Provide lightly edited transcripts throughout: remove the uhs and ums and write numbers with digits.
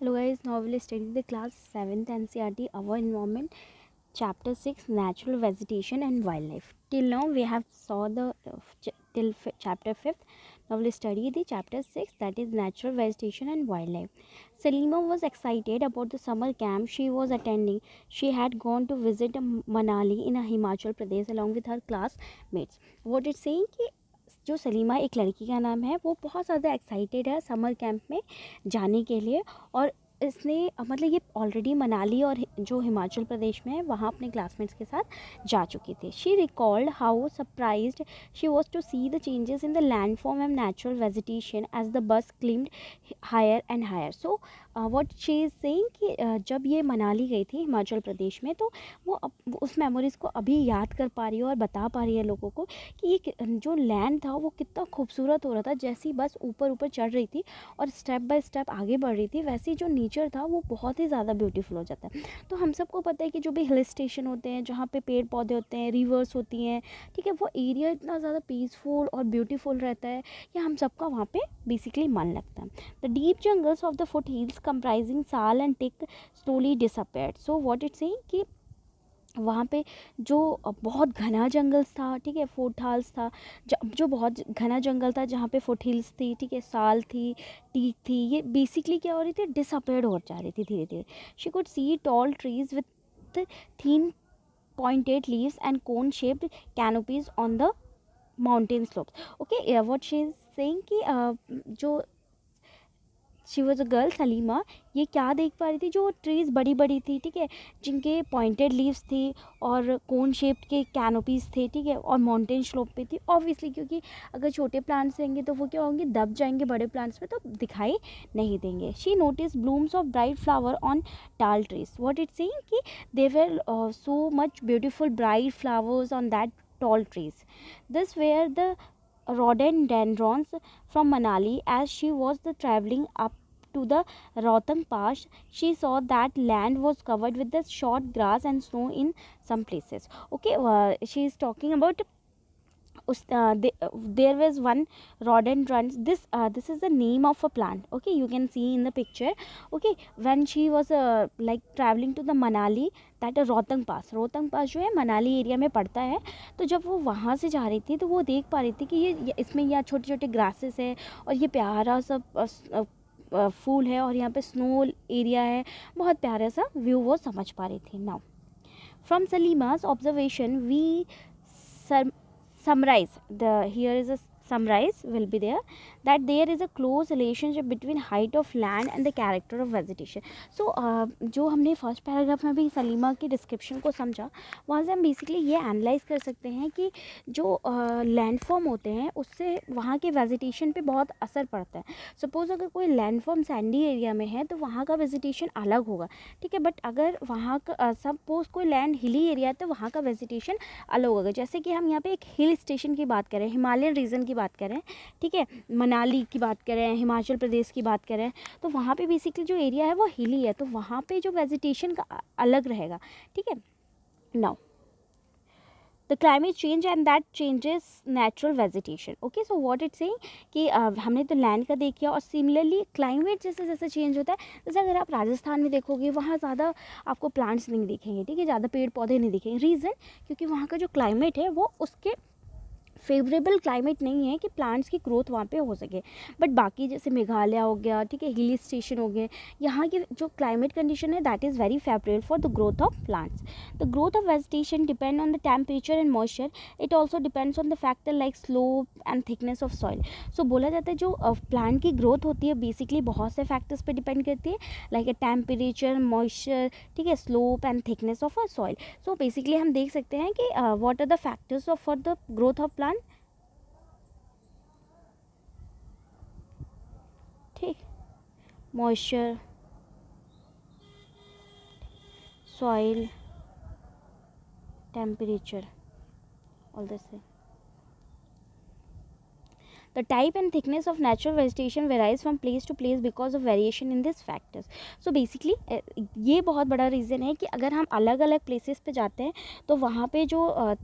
Hello guys, now we'll study the class 7th NCERT Our Environment chapter 6 Natural Vegetation and Wildlife. Till now we have saw the chapter 5th. Now we'll study the chapter 6, that is Natural Vegetation and Wildlife. Salima was excited about the summer camp she was attending. She had gone to visit Manali in Himachal Pradesh along with her classmates. What it's saying कि जो सलीमा एक लड़की का नाम है वो बहुत ज़्यादा एक्साइटेड है समर कैंप में जाने के लिए। और इसने मतलब ये ऑलरेडी मनाली और जो हिमाचल प्रदेश में है वहाँ अपने क्लासमेट्स के साथ जा चुकी थी। She recalled how surprised she was to see the changes in the landform and natural vegetation as the bus climbed higher and higher. So what she is saying कि जब ये मनाली गई थी हिमाचल प्रदेश में तो वो उस मेमोरीज़ को अभी याद कर पा रही है और बता पा रही है लोगों को कि ये जो लैंड था वो कितना खूबसूरत हो रहा था। जैसी बस ऊपर ऊपर चढ़ रही थी और स्टेप बाय स्टेप आगे बढ़ रही थी, वैसे जो नेचर था वो बहुत ही ज़्यादा ब्यूटीफुल हो जाता है। तो हम सबको पता है कि जो भी हिल स्टेशन होते हैं जहाँ पे पेड़ पौधे होते हैं, रिवर्स होती हैं, ठीक है, वो एरिया इतना ज़्यादा पीसफुल और ब्यूटीफुल रहता है कि हम सबका वहाँ पे बेसिकली मन लगता है। The deep jungles of the foothills comprising sal and teak slowly disappeared. So what it's saying कि वहाँ पे जो बहुत घना जंगल था, ठीक है, फुट हिल्स था, जो बहुत घना जंगल था जहाँ पे फुट हिल्स थी, ठीक है, साल थी, टीक थी, ये बेसिकली क्या हो रही थी, डिसअपेयर्ड हो जा रही थी धीरे धीरे। She could see tall trees with thin pointed leaves and cone shaped canopies on the mountain slopes. Okay, what she is saying कि जो she was a girl Salima ये क्या देख पा रही थी, जो ट्रीज़ बड़ी बड़ी थी, ठीक है, जिनके पॉइंटेड लीव्स थी और कोन शेप्ड के कैनोपीज़ थे, ठीक है, और माउंटेन स्लोप पे थी। ऑब्वियसली क्योंकि अगर छोटे प्लांट्स रहेंगे तो वो क्या होंगे, दब जाएंगे बड़े प्लांट्स पे तो दिखाई नहीं देंगे। She notice blooms of bright flower on tall trees. What it saying कि there so much beautiful bright flowers on that tall trees. This were the rhododendrons from Manali. As she was traveling up to the Rohtang Pass, she saw that land was covered with the short grass and snow in some places. Okay, she is talking about there was one rhododendron. This is the name of a plant. Okay, you can see in the picture. Okay, when she was like traveling to the Manali, that Rohtang pass जो है Manali area में पड़ता है। तो जब वो वहाँ से जा रही थी तो वो देख पा रही थी कि ये इसमें यहाँ छोटे छोटे ग्रासेस है और ये प्यारा सा फूल है और यहाँ पे स्नो एरिया है, बहुत प्यारा सा व्यू वो समझ पा रही थी। नाउ फ्रॉम सलीमा's observation we summarize the here is a summarize will be there that there is a close relationship between height of land and the character of vegetation. So जो हमने फर्स्ट पैराग्राफ में भी सलीमा की description को समझा, वहाँ से हम बेसिकली ये एनालाइज कर सकते हैं कि जो लैंडफॉर्म होते हैं उससे वहाँ के वेजिटेशन पे बहुत असर पड़ता है। सपोज़ अगर कोई लैंडफॉर्म सैंडी एरिया में है तो वहाँ का वेजिटेशन अलग होगा, ठीक है, बट अगर वहाँ का सपोज़ कोई लैंड हिली एरिया है तो वहाँ का वेजिटेशन अलग होगा। जैसे कि हम यहाँ पे एक हिल स्टेशन की बात करें, हिमालयन रीजन की बात करें, ठीक है, मनाली की बात करें, हिमाचल प्रदेश की बात करें, तो वहाँ पे बेसिकली जो एरिया है वो हिली है तो वहाँ पे जो वेजिटेशन का अलग रहेगा, ठीक है। Now the climate change and that changes natural vegetation. Okay, so what it's saying कि हमने तो लैंड का देख किया और सिमिलरली क्लाइमेट जैसे जैसे चेंज होता है, जैसे अगर आप राजस्थान में देखोगे वहाँ ज़्यादा आपको प्लांट्स नहीं दिखेंगे, ठीक है, ज़्यादा पेड़ पौधे नहीं दिखेंगे। रीज़न क्योंकि वहाँ का जो क्लाइमेट है वो उसके फेवरेबल क्लाइमेट नहीं है कि प्लांट्स की ग्रोथ वहाँ पे हो सके। बट बाकी जैसे मेघालय हो गया, ठीक है, हिली स्टेशन हो गए, यहाँ की जो क्लाइमेट कंडीशन है that is very favourable for the growth of plants. The growth of vegetation depend on the temperature and moisture. It also depends on the factor like slope and thickness of soil. So बोला जाता है जो plant की growth होती है basically बहुत से factors पे डिपेंड करती है, लाइक टेम्परेचर, मॉइस्चर, ठीक है, slope and thickness of a soil. So basically हम देख सकते हैं कि what are the factors of for the growth of plant, ठीक, moisture, soil, temperature, all this. The type and thickness of natural vegetation varies from place to place because of variation in this factors. So basically ये बहुत बड़ा reason है कि अगर हम अलग अलग प्लेसेस पे जाते हैं तो वहाँ पे जो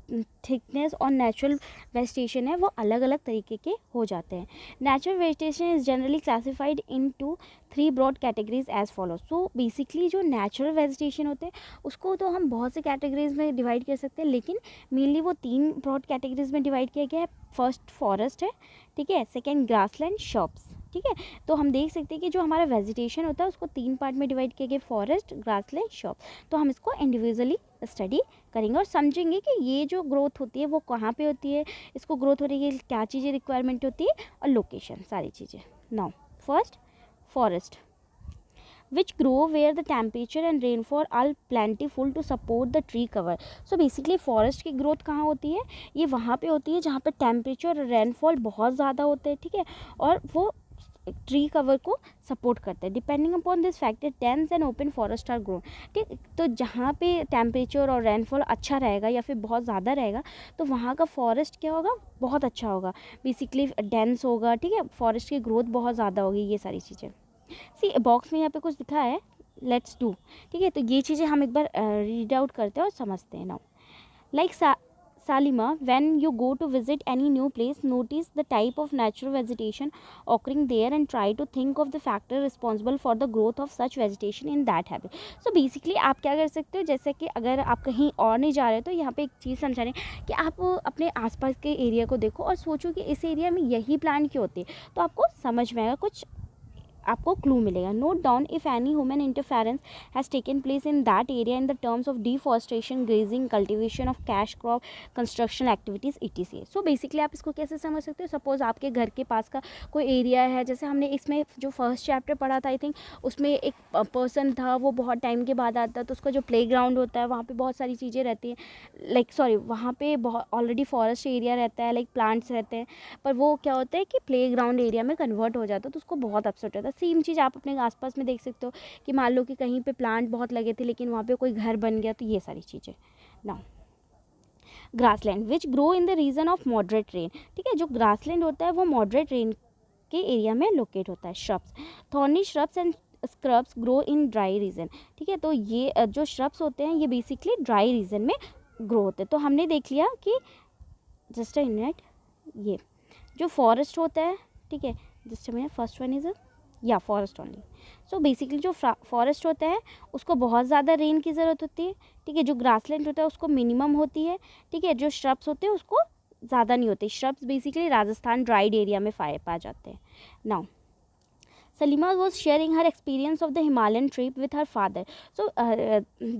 थिकनेस और नेचुरल वेजिटेशन है वो अलग अलग तरीके के हो जाते हैं। Natural vegetation is generally classified into 3 broad categories as follow. So basically जो नेचुरल वेजिटेशन होते हैं उसको तो हम बहुत से कैटेगरीज में डिवाइड कर सकते हैं, लेकिन मेनली वो 3 ब्रॉड कैटेगरीज में डिवाइड किया गया है। फर्स्ट फॉरेस्ट है, ठीक है, सेकेंड ग्रासलैंड, शॉप्स, ठीक है। तो हम देख सकते हैं कि जो हमारा वेजिटेशन होता है उसको 3 पार्ट में डिवाइड किया गया, फॉरेस्ट, ग्रासलैंड, शॉप। तो हम इसको इंडिविजुअली स्टडी करेंगे और समझेंगे कि ये जो ग्रोथ होती है वो कहाँ पे होती है, इसको ग्रोथ होने के लिए क्या चीज़ें रिक्वायरमेंट होती है और लोकेशन, सारी चीज़ें। Now first forest which grow where the temperature and rainfall are plentiful to support the tree cover। so basically forest की growth कहाँ होती है, ये वहाँ पे होती है जहाँ पे टेम्परेचर और रेनफॉल बहुत ज़्यादा होते हैं, ठीक है, और वो ट्री कवर को सपोर्ट करते हैं। Depending upon this factor dense and open forest are grown, ठीक। तो जहाँ पे टेम्परेचर और रेनफॉल अच्छा रहेगा या फिर बहुत ज़्यादा रहेगा तो वहाँ का फॉरेस्ट क्या होगा, बहुत अच्छा होगा, बेसिकली डेंस होगा, ठीक है, फॉरेस्ट की ग्रोथ बहुत ज़्यादा होगी, ये सारी चीज़ें। सी बॉक्स में यहाँ पे कुछ दिखा है, लेट्स डू, ठीक है। तो ये चीज़ें हम एक बार रीड आउट करते हैं और समझते हैं। Now like Salima, when you go to visit any new place, notice the type of natural vegetation occurring there and try to think of the factor responsible for the growth of such vegetation in that habitat। so basically आप क्या कर सकते हो, जैसे कि अगर आप कहीं और नहीं जा रहे तो यहाँ पे एक चीज़ समझा रहे हैं कि आप अपने आसपास के एरिया को देखो और सोचो कि इस एरिया में यही प्लांट क्यों होते हैं, तो आपको समझ में आएगा, कुछ आपको क्लू मिलेगा। Note down if any human interference has taken place in that area in the terms of deforestation, grazing, cultivation of cash crop, construction activities etc। So basically आप इसको कैसे समझ सकते हो, सपोज आपके घर के पास का कोई एरिया है, जैसे हमने इसमें जो फर्स्ट चैप्टर पढ़ा था आई थिंक, उसमें एक पर्सन था वो बहुत टाइम के बाद आता है, तो उसका जो प्ले ग्राउंड होता है वहाँ पर बहुत सारी चीज़ें रहती हैं, लाइक सॉरी वहाँ पर बहुत ऑलरेडी फॉरेस्ट एरिया रहता है, लाइक प्लांट्स रहते हैं, पर वो क्या होता है कि प्ले ग्राउंड एरिया में कन्वर्ट हो जाता है, तो उसको बहुत अपसेट होता है। सेम चीज़ आप अपने आसपास में देख सकते हो कि मान लो कि कहीं पे प्लांट बहुत लगे थे लेकिन वहाँ पे कोई घर बन गया, तो ये सारी चीज़ें। Now grassland which grow in the region of moderate rain, ठीक है, जो ग्रासलैंड होता है वो मॉडरेट रेन के एरिया में लोकेट होता है। Shrubs, thorny shrubs and scrubs grow in dry region, ठीक है, तो ये जो श्रब्स होते हैं ये बेसिकली ड्राई रीजन में ग्रो होते हैं। तो हमने देख लिया कि जस्ट अ मिनट, ये जो फॉरेस्ट होता है, ठीक है, just a minute, first one is या फॉरेस्ट ओनली। सो बेसिकली जो फॉरेस्ट होता है उसको बहुत ज़्यादा रेन की ज़रूरत होती है, ठीक है, जो ग्रासलैंड होता है उसको मिनिमम होती है, ठीक है, जो श्रब्स होते हैं उसको ज़्यादा नहीं होते। Shrubs basically Rajasthan dried area में पाए जाते हैं। Now Salima was sharing her experience of the Himalayan trip with her father. So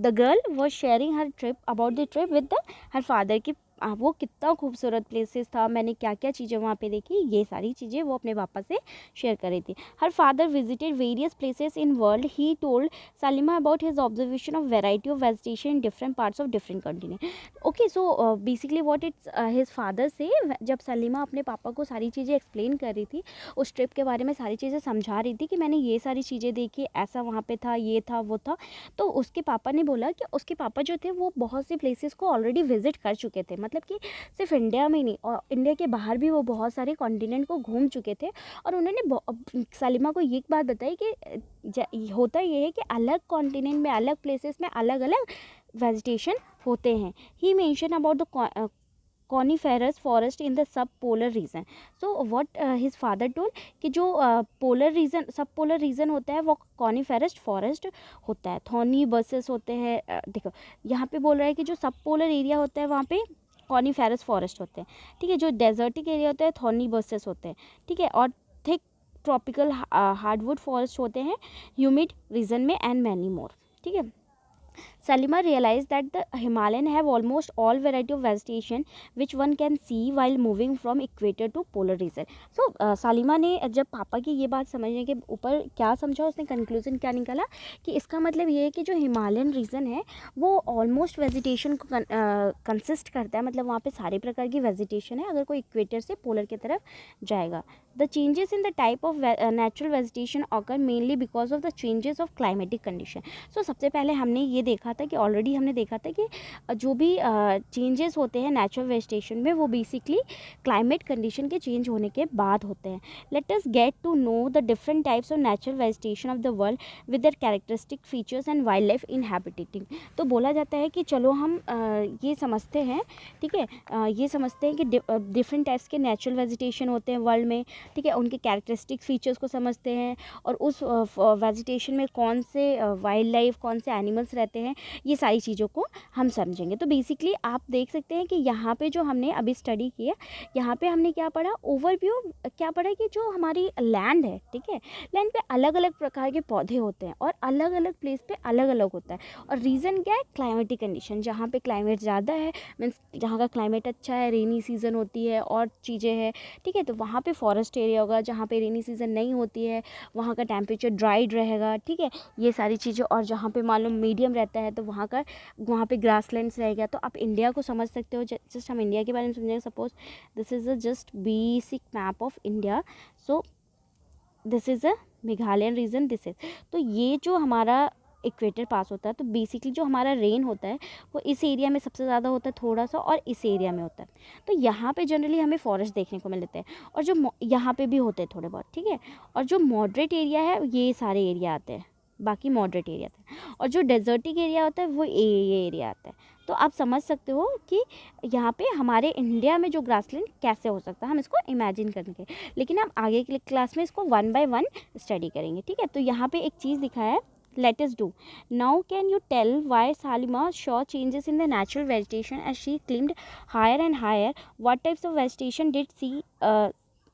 the girl was sharing her trip about the trip with her father कि वो कितना खूबसूरत प्लेसेस था, मैंने क्या क्या चीज़ें वहाँ पे देखी, ये सारी चीज़ें वो अपने पापा से शेयर कर रही थी। Her father visited various places in world, he told Salima about his observation of variety of vegetation in different parts of different continent. Okay, so basically what it's his father से, जब सलीमा अपने पापा को सारी चीज़ें एक्सप्लेन कर रही थी, उस ट्रिप के बारे में सारी चीज़ें समझा रही थी कि मैंने ये सारी चीज़ें देखी, ऐसा वहाँ पे था, ये था, वो था, तो उसके पापा ने बोला कि उसके पापा जो थे वो बहुत सी प्लेसेस को ऑलरेडी विजिट कर चुके थे, मतलब कि सिर्फ इंडिया में ही नहीं और इंडिया के बाहर भी वो बहुत सारे कॉन्टिनेंट को घूम चुके थे। और उन्होंने सलीमा को ये बात बताई कि होता ये है कि अलग कॉन्टिनेंट में, अलग प्लेसेस में अलग अलग वेजिटेशन होते हैं। He mention about the coniferous forest in the subpolar region. So what his father told कि जो polar region, subpolar region होता है वो कॉनिफेरस फॉरेस्ट होता है। थॉर्नी बसेस होते हैं, देखो यहाँ पे बोल रहा है कि जो सब पोलर एरिया होता है वहाँ पे कॉनिफेरस फॉरेस्ट होते हैं, ठीक है, जो डेजर्टिक एरिया होता है थॉर्नी बसेस होते हैं, ठीक है, और थिक ट्रॉपिकल हार्डवुड फॉरेस्ट होते हैं ह्यूमिड रीजन में एंड मैनी मोर, ठीक है। Salima realized that the Himalayan have almost all variety of vegetation which one can see while moving from equator to polar region. So सालिमा ने जब पापा की ये बात समझने के ऊपर क्या समझा, उसने कंक्लूजन क्या निकाला कि इसका मतलब ये है कि जो हिमालयन रीजन है वो ऑलमोस्ट वेजिटेशन को कंसिस्ट करता है, मतलब वहाँ पे सारे प्रकार की वेजिटेशन है अगर कोई इक्वेटर से पोलर की तरफ जाएगा। The changes in the type of natural vegetation occur mainly because of the changes of climatic condition. So सबसे पहले हमने ये देखा था कि ऑलरेडी हमने देखा था कि जो भी चेंजेस होते हैं नेचुरल वेजिटेशन में वो बेसिकली क्लाइमेट कंडीशन के चेंज होने के बाद होते हैं. Let us get to know the different types of natural vegetation of the world with their characteristic features and wildlife inhabiting. तो बोला जाता है कि चलो हम ये समझते हैं, ठीक है, ये समझते हैं कि डिफरेंट टाइप्स के नेचुरल वेजिटेशन होते हैं वर्ल्ड में, ठीक है, उनके कैरेक्टरिस्टिक फीचर्स को समझते हैं और उस वेजिटेशन में कौन से वाइल्ड लाइफ, कौन से एनिमल्स रहते हैं, ये सारी चीज़ों को हम समझेंगे. तो बेसिकली आप देख सकते हैं कि यहाँ पे जो हमने अभी स्टडी किया, यहाँ पे हमने क्या पढ़ा, ओवरव्यू क्या पढ़ा कि जो हमारी लैंड है, ठीक है, लैंड पे अलग अलग प्रकार के पौधे होते हैं और अलग अलग प्लेस पे अलग अलग होता है. और रीज़न क्या है, क्लाइमेटिक कंडीशन. जहाँ पे क्लाइमेट ज़्यादा है मीन्स जहाँ का क्लाइमेट अच्छा है, रेनी सीज़न होती है और चीज़ें हैं, ठीक है, तो वहाँ पे फॉरेस्ट एरिया होगा. जहाँ पे रेनी सीज़न नहीं होती है वहाँ का टेम्परेचर ड्राइड रहेगा, ठीक है, ये सारी चीज़ें. और जहाँ पे मालूम मीडियम रहता है तो वहाँ पे ग्रासलैंड्स रहेगा. तो आप इंडिया को समझ सकते हो. जस्ट हम इंडिया के बारे में समझेंगे. Suppose this is a just basic map of India. So this is a Meghalayan region. This is, तो ये जो हमारा इक्वेटर पास होता है तो बेसिकली जो हमारा रेन होता है वो इस एरिया में सबसे ज़्यादा होता है थोड़ा सा, और इस एरिया में होता है. तो यहाँ पे जनरली हमें फॉरेस्ट देखने को मिलते हैं और जो यहाँ पे भी होते हैं थोड़े बहुत, ठीक है. और जो मॉडरेट एरिया है ये सारे एरिया आते हैं, बाकी मॉडरेट एरिया आते हैं. और जो डेजर्टिक एरिया होता है वो ये एरिया आता है. तो आप समझ सकते हो कि यहाँ पे हमारे इंडिया में जो ग्रासलैंड कैसे हो सकता है, हम इसको इमेजिन करेंगे. लेकिन हम आगे की क्लास में इसको 1 by 1 स्टडी करेंगे, ठीक है. तो यहाँ पे एक चीज़ दिखाया है, let us do. Now can you tell why Salima saw changes in the natural vegetation as she climbed higher and higher? What types of vegetation did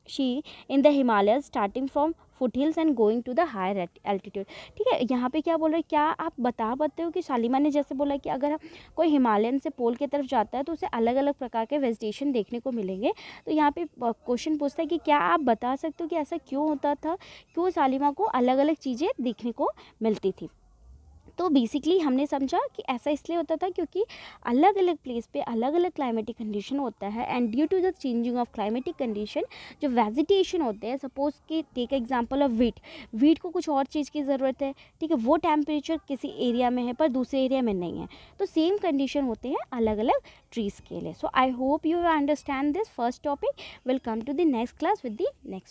she in the Himalayas starting from foothills and going to the higher altitude? ठीक है, यहाँ पे क्या बोल रहे हैं, क्या आप बता पाते हो कि शालिमा ने जैसे बोला कि अगर कोई हिमालयन से पोल की तरफ जाता है तो उसे अलग अलग प्रकार के वेजिटेशन देखने को मिलेंगे. तो यहाँ पे क्वेश्चन पूछता है कि क्या आप बता सकते हो कि ऐसा क्यों होता था, क्यों शालिमा को अलग अलग चीज़ें देखने को मिलती थी. तो बेसिकली हमने समझा कि ऐसा इसलिए होता था क्योंकि अलग अलग प्लेस पे अलग अलग क्लाइमेटिक कंडीशन होता है. And due to the changing of climatic condition जो वेजिटेशन होते हैं, सपोज कि टेक एग्जांपल ऑफ वीट को कुछ और चीज़ की ज़रूरत है, ठीक है, वो टेम्परेचर किसी एरिया में है पर दूसरे एरिया में नहीं है. तो सेम कंडीशन होते हैं अलग अलग ट्रीज़ के लिए. So I hope you understand this first topic. Will come to the next class with the next